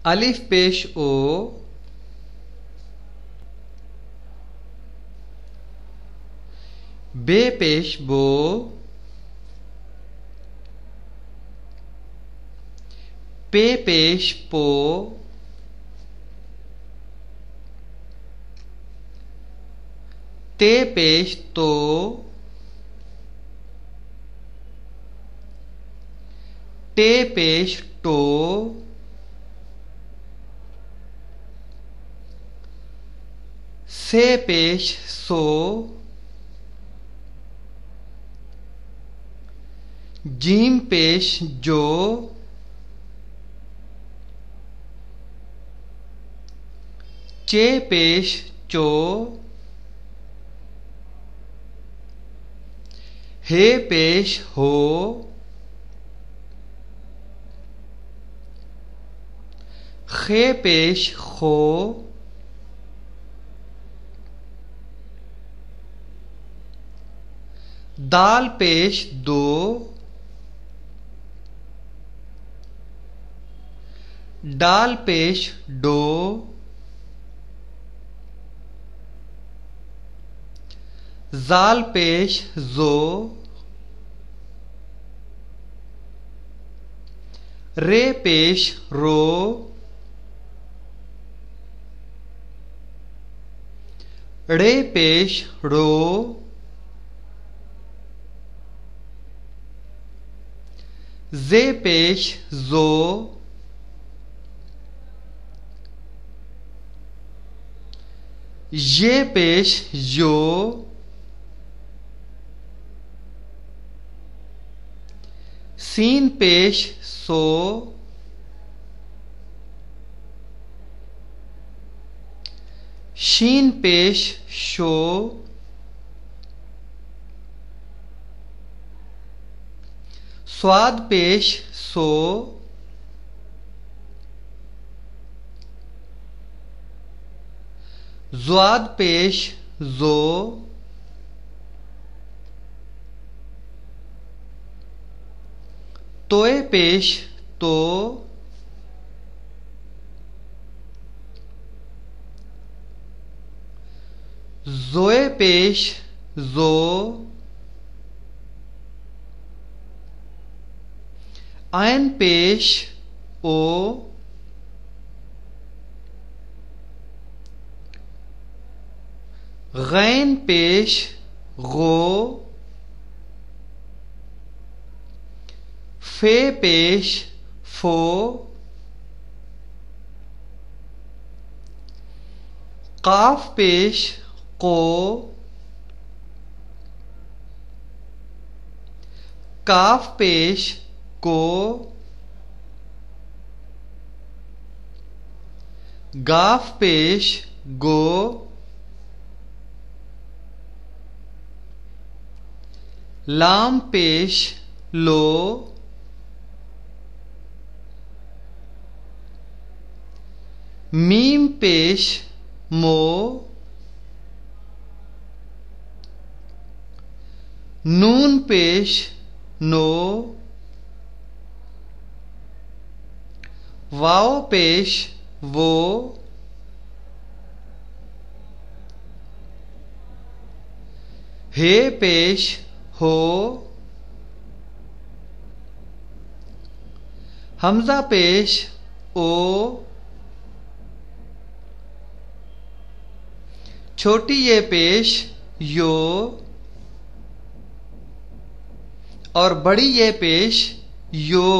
अलिफ पेश ओ, बे पेश बो, पे पेश पो, ते पेश तो, टे पेश टो, से पेश सो, जीम पेश जो, चे पेश चो, हे पेश हो, खे पेश खो, दाल पेश दो, डाल पेश डो, जाल पेश जो, रे पेश रो, ड़े पेश ड़ो, जे पेश जो, ये पेश यो, सीन पेश सो, शीन पेश शो, स्वाद पेश सो, ज़्वाद पेश जो, तोए पेश तो, जोए पेश जो, आयन पेश ओ, गैन पेश गो, फे पेश फो, काफ पेश को, काफ पेश को, गाफ पेश गो, लाम पेश लो, मीम पेश मो, नून पेश नो, वाव पेश वो, हे पेश हो, हमजा पेश ओ, छोटी ये पेश यो, और बड़ी ये पेश यो।